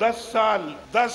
10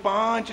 5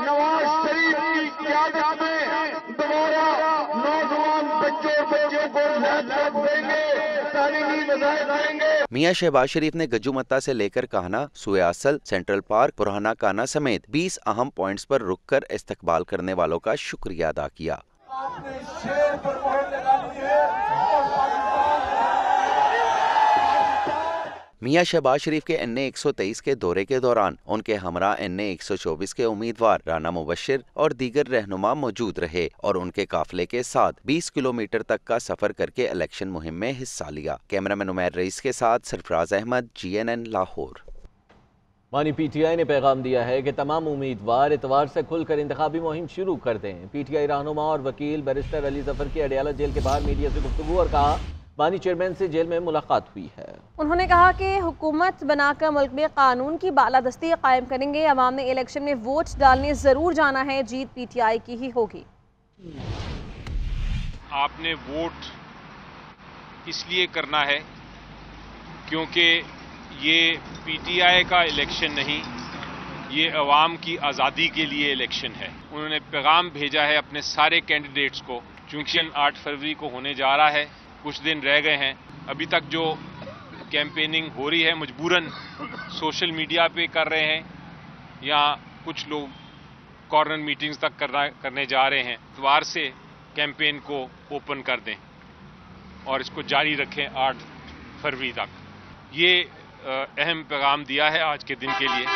نواز شریف کی قیادت میں دوبارہ نوجوان بچوں کو لیپ ٹاپ دیں گے, تعلیمی وسائل دیں گے. میاں شہباز شریف نے گجو متا سے لے کر کہنا, سوئے اصل, سینٹرل پارک, پرانا کانا سمیت 20 اہم پوائنٹس پر رک کر استقبال کرنے والوں کا شکریہ ادا کیا. آپ نے شیر پر مہر لگا دی ہے اور میاں شہباز شریف کے این اے 123 کے دورے کے دوران ان کے ہمراہ این اے 124 کے امیدوار رانا مبشر اور دیگر رہنما موجود رہے اور ان کے قافلے کے ساتھ 20 کلومیٹر تک کا سفر کر کے الیکشن مہم میں حصہ لیا. کیمرامین عمیر رئیس کے ساتھ سرفراز احمد, GNN لاہور. بانی پی ٹی آئی نے پیغام دیا ہے کہ تمام امیدوار اتوار سے کھل کر انتخابی مہم شروع کر دیں. پی ٹی آئی رہنما اور وکیل بیرسٹر علی ظفر کی اڈیالہ جیل کے باہر میڈیا سے گفتگو اور کہا بانی چیئرمین سے جیل میں ملاقات ہوئی ہے. انہوں نے کہا کہ حکومت بنا کر ملک میں قانون کی بالادستی قائم کریں گے. عوام نے الیکشن میں ووٹ ڈالنے ضرور جانا ہے, جیت پی ٹی آئی کی ہی ہوگی. آپ نے ووٹ اس لیے کرنا ہے کیونکہ یہ پی ٹی آئی کا الیکشن نہیں, یہ عوام کی آزادی کے لیے الیکشن ہے. انہوں نے پیغام بھیجا ہے اپنے سارے کینڈیڈیٹس کو. چونکہ 8 فروری کو ہونے جا رہا ہے, کچھ دن رہ گئے ہیں. ابھی تک جو کیمپیننگ ہو رہی ہے مجبوراً سوشل میڈیا پہ کر رہے ہیں یا کچھ لوگ کارنر میٹنگز تک کرنے جا رہے ہیں. اتوار سے کیمپین کو اوپن کر دیں اور اس کو جاری رکھیں 8 فروری تک. یہ اہم پیغام دیا ہے آج کے دن کے لیے.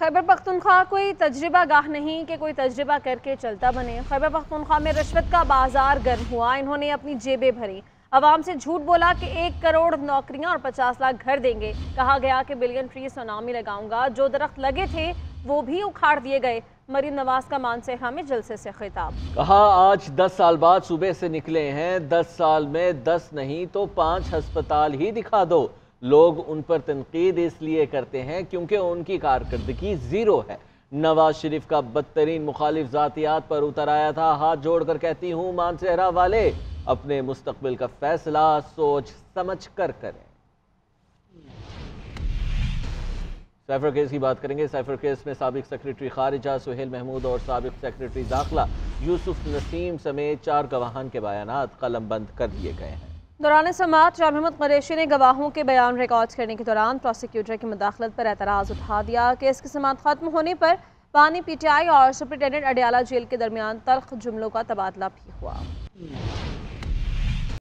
خیبر پختونخوا کوئی تجربہ گاہ نہیں کہ کوئی تجربہ کر کے چلتا بنے. خیبر پختونخوا میں رشوت کا بازار گرم ہوا. انہوں نے اپنی جیبیں بھری, عوام سے جھوٹ بولا کہ 1 کروڑ نوکریاں اور 50 لاکھ گھر دیں گے. کہا گیا کہ بلین ٹری سونامی لگاؤں گا. جو درخت لگے تھے وہ بھی اکھاڑ دیے گئے. مریم نواز کا مانسہرہ میں جلسے سے خطاب. کہا آج 10 سال بعد صوبے سے نکلے ہیں, 10 سال میں 10 نہیں تو 5 ہسپتال ہی دکھا دو. لوگ ان پر تنقید اس لیے کرتے ہیں کیونکہ ان کی کارکردگی زیرو ہے. نواز شریف کا بدترین مخالف ذاتیات پر اتر آیا تھا. ہاتھ جوڑ کر کہتی ہوں مانسہرہ والے اپنے مستقبل کا فیصلہ سوچ سمجھ کر کریں. سائفر کیس کی بات کریں گے. سائفر کیس میں سابق سیکرٹری خارجہ سہیل محمود اور سابق سیکرٹری داخلہ یوسف نسیم سمیت 4 گواہان کے بیانات قلم بند کر دیے گئے ہیں. دوران سماعت شاہ محمود قریشی نے گواہوں کے بیان ریکارڈ کرنے کے دوران پروسیکیوٹر کی مداخلت پر اعتراض اٹھا دیا. کیس کی سماعت ختم ہونے پر بانی پی ٹی آئی اور سپرنٹینڈنٹ اڈیالہ جیل کے درمیان تلخ جملوں کا تبادلہ بھی ہوا.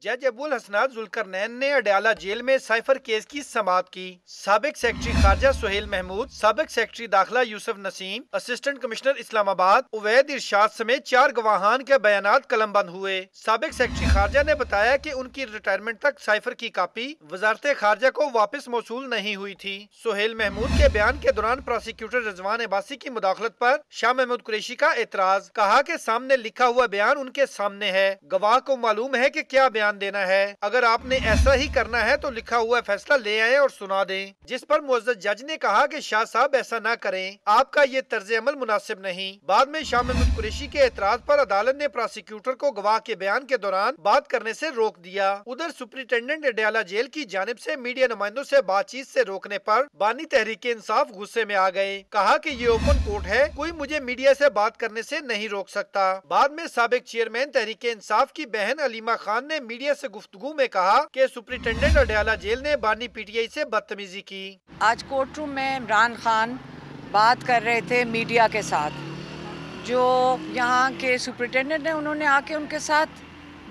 جج ابو الحسنات ذوالقرنین نے اڈیالہ جیل میں سائفر کیس کی سماعت کی. سابق سیکرٹری خارجہ سہیل محمود, سابق سیکرٹری داخلہ یوسف نسیم, اسسٹنٹ کمشنر اسلام آباد عوید ارشاد سمیت 4 گواہان کے بیانات قلم بند ہوئے. سابق سیکرٹری خارجہ نے بتایا کہ ان کی ریٹائرمنٹ تک سائفر کی کاپی وزارت خارجہ کو واپس موصول نہیں ہوئی تھی. سہیل محمود کے بیان کے دوران پروسیکیوٹر رضوان عباسی کی مداخلت پر شاہ محمود قریشی کا اعتراض. کہا کہ سامنے لکھا ہوا بیان ان کے سامنے ہے, گواہ کو معلوم ہے کہ کیا بیان دینا ہے. اگر آپ نے ایسا ہی کرنا ہے تو لکھا ہوا فیصلہ لے آئیں اور سنا دیں. جس پر معزز جج نے کہا کہ شاہ صاحب ایسا نہ کریں, آپ کا یہ طرز عمل مناسب نہیں. بعد میں شاہ محمود قریشی کے اعتراض پر عدالت نے پروسیکیوٹر کو گواہ کے بیان کے دوران بات کرنے سے روک دیا. ادھر سپرنٹینڈنٹ اڈیالہ جیل کی جانب سے میڈیا نمائندوں سے بات چیت سے روکنے پر بانی تحریک انصاف غصے میں آ گئے. کہا کہ یہ اوپن کورٹ ہے, کوئی مجھے میڈیا سے بات کرنے سے نہیں روک سکتا. بعد میں سابق چیئرمین تحریک انصاف کی بہن علیمہ خان نے میڈیا سے گفتگو میں کہا کہ سپرنٹینڈنٹ اڈیالہ جیل نے بانی پی ٹی آئی سے بدتمیزی کی. آج کورٹ روم میں عمران خان بات کر رہے تھے میڈیا کے ساتھ. جو یہاں کے سپرنٹینڈنٹ ہیں انہوں نے آ کے ان کے ساتھ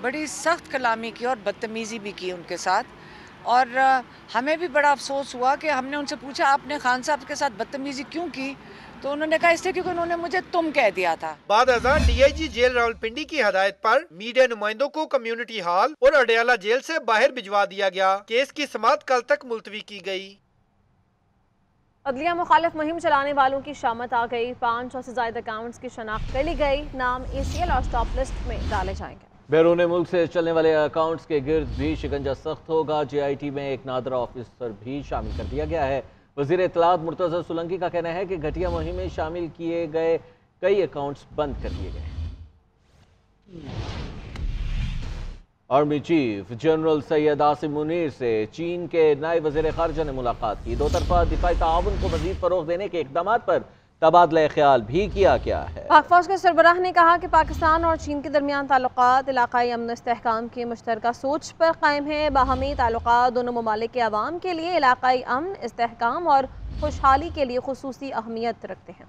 بڑی سخت کلامی کی اور بدتمیزی بھی کی ان کے ساتھ. اور ہمیں بھی بڑا افسوس ہوا کہ ہم نے ان سے پوچھا آپ نے خان صاحب کے ساتھ بدتمیزی کیوں کی, تو انہوں نے کہا اس لیے کیونکہ انہوں نے مجھے تم کہہ دیا تھا. بعد ازاں D I G jail Rawalpindi کی ہدایت پر میڈیا نمائندوں کو کمیونٹی ہال اور اڈیالہ جیل سے باہر بھجوا دیا گیا. کیس کی سماعت کل تک ملتوی کی گئی. عدلیہ مخالف مہم چلانے والوں کی شامت آ گئی. 500 سے زائد اکاؤنٹس کی شناخت کر لی گئی. نام ACL اور سٹاپ لسٹ میں ڈالے جائیں گے. بیرون ملک سے چلنے والے اکاؤنٹس کے گرد بھی شکنجہ سخت ہوگا. JIT میں ایک نادرہ آفیسر بھی شامل کر دیا گیا ہے. وزیر اطلاعات مرتضی سولنکی کا کہنا ہے کہ گھٹیا مہم میں شامل کیے گئے کئی اکاؤنٹس بند کر دیے گئے ہیں. Army chief general Syed Asim Munir سے چین کے نائب وزیر خارجہ نے ملاقات کی۔ دو طرفہ دفاعی تعاون کو مزید فروغ دینے کے اقدامات پر تبادلہ خیال بھی کیا گیا ہے۔ پاک فوج کے سربراہ نے کہا کہ پاکستان اور چین کے درمیان تعلقات علاقائی امن و استحکام کی مشترکہ سوچ پر قائم ہیں۔ باہمی تعلقات دونوں ممالک کے عوام کے لیے علاقائی امن، استحکام اور خوشحالی کے لیے خصوصی اہمیت رکھتے ہیں۔